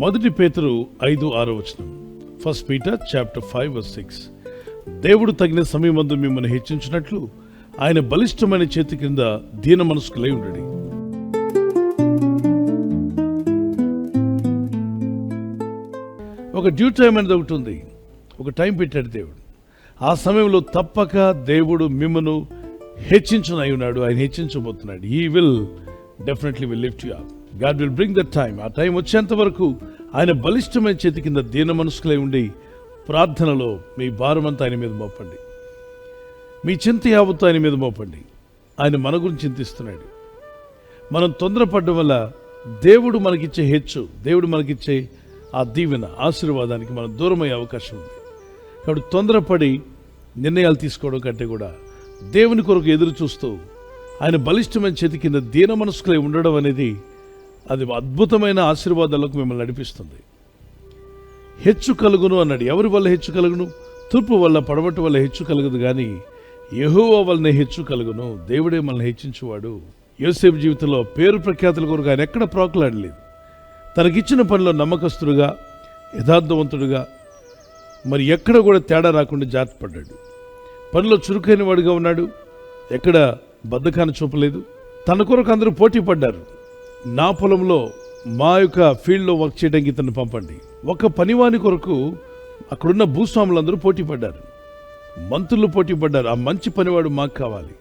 మొదటి పేతురు 5:6 1 Peter chapter 5:6. దేవుడు తగిన సమయమందు మిమ్మల్ని హెచ్చించినట్లు ఆయన బలిష్టమైన చేతి కింద దీన మనస్కులై ఉండడి. ఒక డ్యూ టైం అనేది ఒకటి ఉంది. ఒక టైం పెట్టాడు దేవుడు. ఆ సమయంలో తప్పక దేవుడు మిమ్మను హెచ్చించనై ఉన్నాడు. ఆయన హెచ్చించబోతున్నాడు. He will definitely lift you up. God will bring that time. ఆ టైం వచ్చేంత వరకు ఆయన బలిష్టమైన చేతి కింద దీన మనస్కులై ఉండి ప్రార్థనలో మీ భారమంతా ఆయన మీద మోపండి. మీ చింత యావత్తు ఆయన మీద మోపండి. ఆయన మన గురించి చింతిస్తున్నాడు. మనం తొందరపడడం వల్ల దేవుడు మనకిచ్చే హెచ్చు, దేవుడు మనకిచ్చే ఆ దీవెన, ఆశీర్వాదానికి మనం దూరమయ్యే అవకాశం ఉంది. కాబట్టి తొందరపడి నిర్ణయాలు తీసుకోవడం కంటే కూడా దేవుని కొరకు ఎదురు చూస్తూ ఆయన బలిష్టమైన చేతి కింద దీన మనస్కులై ఉండడం అనేది అది అద్భుతమైన ఆశీర్వాదాలకు మిమ్మల్ని నడిపిస్తుంది. హెచ్చు కలుగును అన్నాడు. ఎవరి వల్ల హెచ్చు కలుగును? తూర్పు వల్ల, పడమటి వల్ల హెచ్చు కలుగదు, కానీ యెహోవా వల్లనే హెచ్చు కలుగును. దేవుడే మనల్ని హెచ్చించువాడు. యోసేపు జీవితంలో పేరు ప్రఖ్యాతుల కొరకు ఆయన ఎక్కడ ప్రోకలాడలేదు. తనకిచ్చిన పనిలో నమ్మకస్తుడుగా, యథార్థవంతుడుగా, మరి ఎక్కడ కూడా తేడా రాకుండా జాగ్రత్త పడ్డాడు. పనిలో చురుకైన వాడిగా ఉన్నాడు. ఎక్కడ బద్ధకాన్ని చూపలేదు. తన కొరకు అందరూ పోటీ పడ్డారు. నా పొలంలో, మా యొక్క ఫీల్డ్లో వర్క్ చేయడానికి ఇతన్ని పంపండి. ఒక పనివాని కొరకు అక్కడున్న భూస్వాములందరూ పోటీ పడ్డారు. మంత్రులు పోటీ పడ్డారు. ఆ మంచి పనివాడు మాకు కావాలి,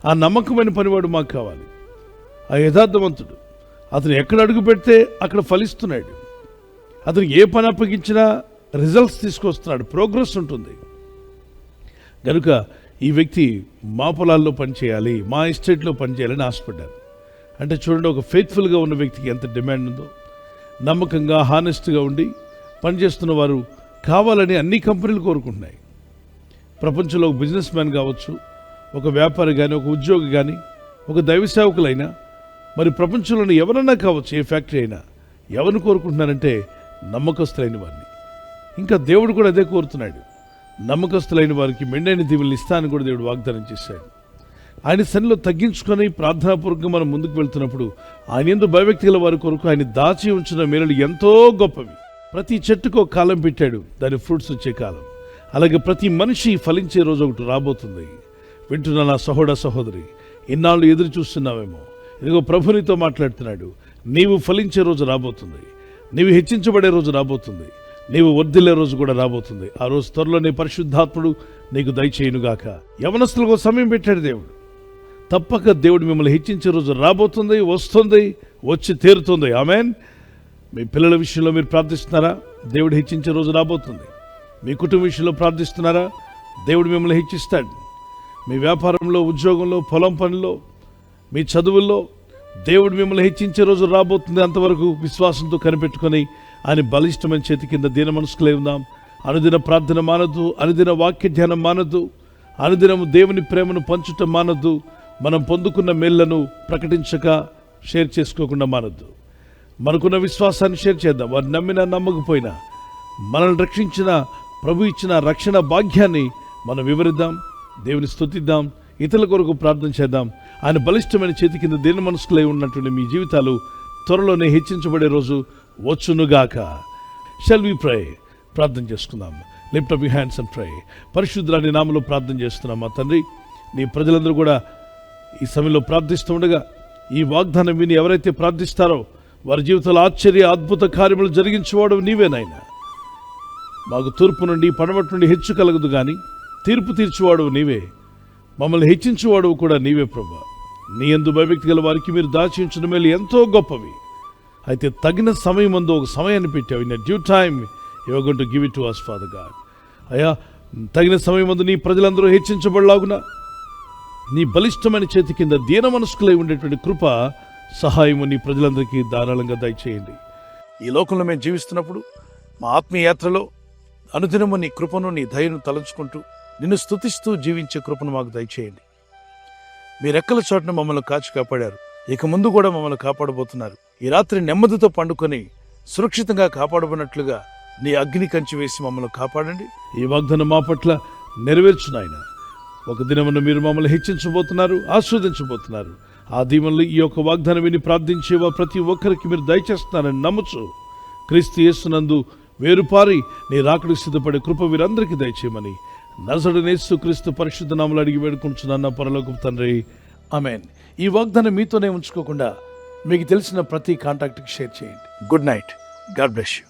ఆ నమ్మకమైన పనివాడు మాకు కావాలి, ఆ యథార్థవంతుడు. అతను ఎక్కడ అడుగు పెడితే అక్కడ ఫలిస్తున్నాడు. అతను ఏ పని అప్పగించినా రిజల్ట్స్ తీసుకొస్తున్నాడు, ప్రోగ్రెస్ ఉంటుంది. కనుక ఈ వ్యక్తి మా పొలాల్లో పనిచేయాలి, మా ఎస్టేట్లో పనిచేయాలని ఆశపడ్డారు. అంటే చూడండి, ఒక ఫెయిత్ఫుల్గా ఉన్న వ్యక్తికి ఎంత డిమాండ్ ఉందో. నమ్మకంగా, హానెస్ట్గా ఉండి పనిచేస్తున్న వారు కావాలని అన్ని కంపెనీలు కోరుకుంటున్నాయి. ప్రపంచంలో ఒక బిజినెస్ మ్యాన్ కావచ్చు, ఒక వ్యాపారి కానీ, ఒక ఉద్యోగి కానీ, ఒక దైవ సేవకులైనా, మరి ప్రపంచంలోని ఎవరన్నా కావచ్చు, ఏ ఫ్యాక్టరీ అయినా, ఎవరిని కోరుకుంటున్నారంటే నమ్మకస్తులైన వారిని. ఇంకా దేవుడు కూడా అదే కోరుతున్నాడు. నమ్మకస్తులైన వారికి మెండైన దీవులు ఇస్తానని కూడా దేవుడు వాగ్దానం చేశాడు. ఆయన సన్నిలో తగ్గించుకొని ప్రార్థనాపూర్వకంగా మనం ముందుకు వెళ్తున్నప్పుడు ఆయన యందు భయభక్తి గల వారి కొరకు ఆయన దాచి ఉంచిన మేలులు ఎంతో గొప్పవి. ప్రతి చెట్టుకు ఒక కాలం పెట్టాడు, దాని ఫ్రూట్స్ వచ్చే కాలం. అలాగే ప్రతి మనిషి ఫలించే రోజు ఒకటి రాబోతుంది. వింటున్న నా సహోదరి, ఇన్నాళ్ళు ఎదురు చూస్తున్నావేమో. ఇదిగో ప్రభు నీతో మాట్లాడుతున్నాడు. నీవు ఫలించే రోజు రాబోతుంది. నీవు హెచ్చించబడే రోజు రాబోతుంది. నీవు వర్ధిల్లే రోజు కూడా రాబోతుంది. ఆ రోజు త్వరలోనే పరిశుద్ధాత్ముడు నీకు దయచేయునుగాక. యవనస్తులకు సమయం పెట్టాడు దేవుడు. తప్పక దేవుడు మిమ్మల్ని హెచ్చించే రోజు రాబోతుంది, వస్తుంది, వచ్చి తీరుతుంది. ఆమేన్. మీ పిల్లల విషయంలో మీరు ప్రార్థిస్తున్నారా? దేవుడు హెచ్చించే రోజు రాబోతుంది. మీ కుటుంబ విషయంలో ప్రార్థిస్తున్నారా? దేవుడు మిమ్మల్ని హెచ్చిస్తాడు. మీ వ్యాపారంలో, ఉద్యోగంలో, పొలం పనిలో, మీ చదువుల్లో దేవుడు మిమ్మల్ని హెచ్చించే రోజు రాబోతుంది. అంతవరకు విశ్వాసంతో కనిపెట్టుకొని ఆయన బలిష్టమైన చేతి కింద దీన మనస్కులై ఉందాం. అనుదిన ప్రార్థన మానద్దు, అనుదిన వాక్య ధ్యానం మానద్దు, అనుదినము దేవుని ప్రేమను పంచుట మానద్దు. మనం పొందుకున్న మేళ్లను ప్రకటించక షేర్ చేసుకోకుండా మానద్దు. మనకున్న విశ్వాసాన్ని షేర్ చేద్దాం. వారు నమ్మినా నమ్మకపోయినా మనల్ని రక్షించిన ప్రభు ఇచ్చిన రక్షణ భాగ్యాన్ని మనం వివరిద్దాం, దేవుని స్తుతిద్దాం, ఇతరుల కొరకు ప్రార్థన చేద్దాం. ఆయన బలిష్టమైన చేతి కింద దీన మనస్కులై ఉన్నటువంటి మీ జీవితాలు త్వరలోనే హెచ్చించబడే రోజు వచ్చునుగాక. షల్ వి ప్రే? ప్రార్థన చేసుకుందాం. Lift up your hands and pray. పరిశుద్ధుడా, నీ నామములో ప్రార్థన చేస్తున్నాం. మా తండ్రి, నీ ప్రజలందరూ కూడా ఈ సమయంలో ప్రార్థిస్తూ ఉండగా ఈ వాగ్దానం విని ఎవరైతే ప్రార్థిస్తారో వారి జీవితంలో ఆశ్చర్య అద్భుత కార్యములు జరిగించేవాడు నీవేనాయనా. మాకు తూర్పు నుండి పడమటి నుండి హెచ్చు కలగదు, కానీ తీర్పు తీర్చువాడు నీవే, మమ్మల్ని హెచ్చించువాడు కూడా నీవే ప్రభా. నీ యందు భయభక్తి గల వారికి మీరు దాచి ఉంచిన మేలు ఎంతో గొప్పవి. అయితే తగిన సమయం ముందు ఒక సమయాన్ని పెట్టావు. In due time you are going to give it to us, father god. అయ్యా, తగిన సమయం ముందు నీ ప్రజలందరూ హెచ్చించబడలాగున నీ బలిష్టమైన చేతి కింద దీన మనస్కులై ఉండేటువంటి కృప, సహాయము నీ ప్రజలందరికీ ధారాళంగా దయచేయండి. ఈ లోకంలో మేము జీవిస్తున్నప్పుడు మా ఆత్మీయ యాత్రలో అనుదినము నీ కృపను, నీ దయను తలంచుకుంటూ నిన్ను స్తుతిస్తూ జీవించే కృపను మాకు దయచేయండి. మీ రెక్కల చోటున మమ్మల్ని కాచి కాపాడారు, ఇక ముందు కూడా మమ్మల్ని కాపాడబోతున్నారు. ఈ రాత్రి నెమ్మదితో పండుకొని సురక్షితంగా కాపాడబడినట్లుగా నీ అగ్ని కంచి వేసి మమ్మల్ని కాపాడండి. ఈ వాగ్దానం మా పట్ల నెరవేర్చు నాయనా. ఒక దినమున మీరు మమ్మల్ని హెచ్చించబోతున్నారు, ఆస్వాదించబోతున్నారు. ఆ దీవెనలు ఈ యొక్క వాగ్దానం విని ప్రార్థించేవా ప్రతి ఒక్కరికి మీరు దయచేస్తున్నారని నమ్ముచు క్రీస్తు యేసునందు వేరుపారి నీ రాకడి సిద్ధపడే కృప వీరందరికీ దయచేయమని నజరేయుడైన యేసు క్రీస్తు పరిశుద్ధ నామములో అడిగి వేడుకుంటున్నాను పరలోకపు తండ్రి, ఆమేన్. ఈ వాగ్దానం మీతోనే ఉంచుకోకుండా మీకు తెలిసిన ప్రతి కాంటాక్ట్కి షేర్ చేయండి. Good night. God bless you.